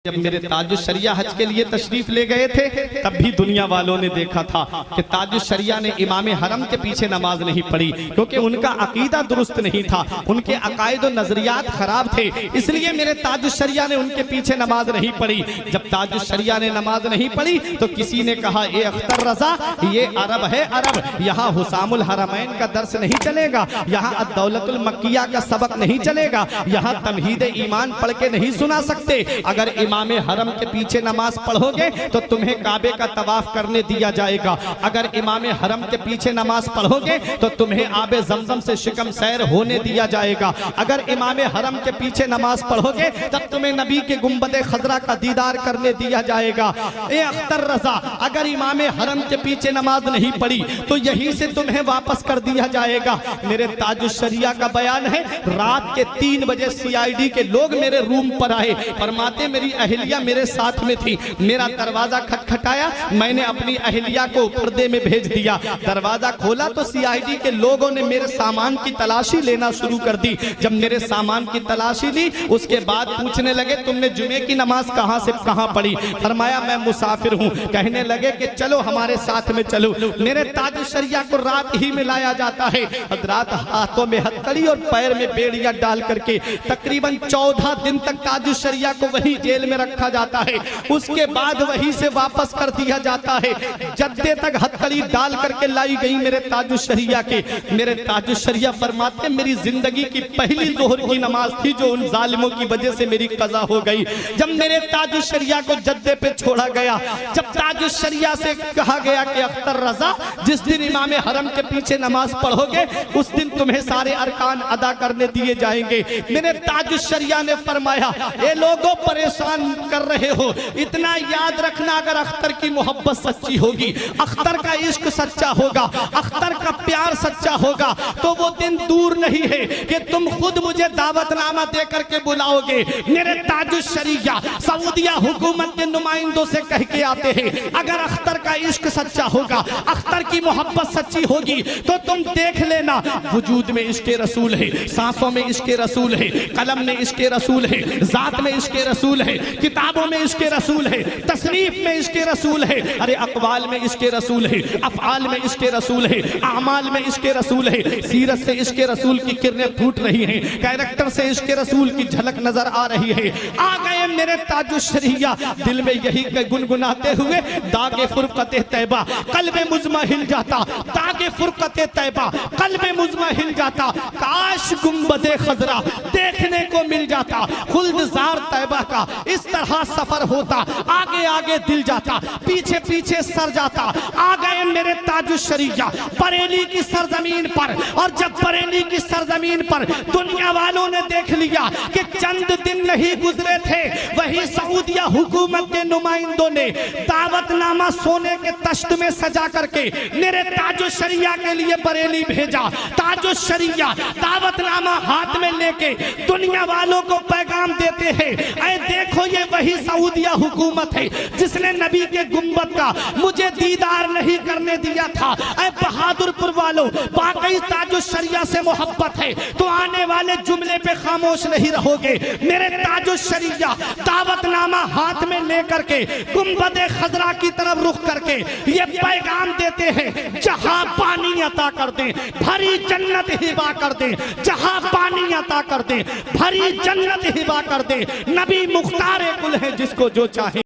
جب میرے تاج الشریعہ حج کے لیے تشریف لے گئے تھے تب بھی دنیا والوں نے دیکھا تھا کہ تاج الشریعہ نے امام حرم کے پیچھے نماز نہیں پڑھی، کیونکہ ان کا عقیدہ درست نہیں تھا، ان کے عقائد و نظریات خراب تھے، اس لیے میرے تاج الشریعہ نے ان کے پیچھے نماز نہیں پڑھی۔ جب تاج الشریعہ نے نماز نہیں پڑھی تو کسی نے کہا اے اختر رضا، یہ عرب ہے عرب، یہاں حسام الحرمین کا درس نہیں چلے گا، یہاں الدولت المکیہ کا سبق نہیں چلے گا، یہاں تمہید ایمان پڑھ کے نہیں سنا سکتے، اگر امام حرم کے پیچھے نماز پڑھو گے تو تمہیں کعبے کا طواف کرنے دیا جائے گا، اگر امام حرم کے پیچھے نماز پڑھو گے تو تمہیں آب زمزم سے شکم سیر ہونے دیا جائے گا، اگر امام حرم کے پیچھے نماز پڑھو گے تب تمہیں نبی کے گنبد خضرا کا دیدار کرنے دیا جائے گا۔ اے اختر رضا، اگر امام حرم کے پیچھے نماز نہیں پڑھی تو یہیں سے تمہیں واپس کر دیا جائے گا۔ میرے تاج الشریعہ کا بیان ہے، رات کے 3 بجے CID کے لوگ میرے روم پر آئے، فرماتے میری اہلیہ میرے ساتھ میں تھی، میرا دروازہ کھٹکھٹایا، میں نے اپنی اہلیہ کو پردے میں بھیج دیا، دروازہ کھولا تو CID کے لوگوں نے میرے سامان کی تلاشی لینا شروع کر دی، جب میرے سامان کی تلاشی لی اس کے بعد پوچھنے لگے تم نے جمعے کی نماز کہاں سے کہاں پڑھی؟ فرمایا میں مسافر ہوں، کہنے لگے کہ چلو ہمارے ساتھ میں چلو، میرے تاج الشریعہ کو رات ہی میں لایا جاتا ہے، حضرات ہاتھوں میں ہتھکڑی اور پیر میں بیڑیاں ڈال کر کے تقریباً 14 دن تک تاج الشریعہ کو وہی جیل میں رکھا جاتا ہے، اس کے بعد وہی سے واپس کر دیا جاتا ہے، جدے تک ہتھکڑی ڈال کر کے لائی گئی میرے تاج الشریعہ کے۔ میرے تاج الشریعہ فرماتے میری زندگی کی پہلی ظہر کی نماز تھی جو ان ظالموں کی وجہ سے میری قضا ہو گئی۔ جب میرے تاج الشریعہ کو جدے پہ چھوڑا گیا، جب تاج الشریعہ سے کہا گیا کہ اختر رضا جس دن امام حرم کے پیچھے نماز پڑھو گے اس دن تمہیں سارے ارکان ادا کرنے دیے جائیں گے، میرے تاج الشریعہ نے فرمایا اے لوگوں پریشان کر رہے ہو، اتنا یاد رکھنا اگر اختر کی محبت سچی ہوگی، اختر کا عشق سچا ہوگا، اختر کا پیار سچا ہوگا تو وہ دن دور نہیں ہے کہ تم خود مجھے دعوت نامہ دے کر کے بلاؤ گے۔ میرے تاج الشریعہ سعودیہ حکومت کے نمائندوں سے کہہ کے آتے ہیں اگر اختر کا عشق سچا ہوگا، اختر کی محبت سچی ہوگی تو تم دیکھ لینا وجود میں عشق رسول ہے، سانسوں میں عشق رسول ہے، قلم میں عشق رسول ہے، ذات میں عشق رسول ہے، کتابوں میں عشق رسول ہے، تصنیف میں عشق رسول ہے، ارے اقوال میں عشق رسول ہے، افعال میں عشق رسول ہے، اعمال میں عشق رسول ہے، سیرت سے عشق رسول کی کرنیں پھوٹ رہی ہیں، کیریکٹر سے عشق رسول کی جھلک نظر آ رہی ہے۔ آ گئے میرے تاج الشریعہ دل میں یہی گنگناتے ہوئے داغ فرقت طیبہ قلب مزمحل جاتا، داغ فرقت طیبہ قلب مزمحل جاتا، کاش گنبد خضرا دیکھنے کو مل جاتا، خلد زار طیبہ کا اس طرح سفر ہوتا، آگے آگے دل جاتا، پیچھے پیچھے سر جاتا۔ آ گئے میرے تاج الشریعہ بریلی کی سرزمین پر، اور جب بریلی کی سرزمین پر دنیا والوں نے دیکھ لیا کہ چند دن نہیں گزرے تھے وہی سعودیہ حکومت کے نمائندوں نے دعوت نامہ سونے کے تشت میں سجا کر کے میرے تاج الشریعہ کے لیے بریلی بھیجا۔ تاج الشریعہ دعوت نامہ ہاتھ میں لے کے دنیا والوں کو پیغام دیتے ہیں اے دیکھو یہ وہی سعودیہ حکومت ہے جس نے نبی کے گنبد کا مجھے دیدار نہیں کرنے دیا تھا، اے بہادر پور والوں باقی تاج الشریعہ سے محبت ہے تو آنے والے جملے پہ خاموش نہیں رہو گے۔ میرے تاج الشریعہ دعوت نامہ ہاتھ میں لے کر کے گنبد خضرا کی طرف رخ کر کے یہ پیغام دیتے ہیں جہاں پانی عطا کر دیں بھری جنت ہبا کر دیں، جہاں پانی عطا کر دیں بھری جنت ہبا کر دیں، نبی مختار کل ہے جس کو جو چاہے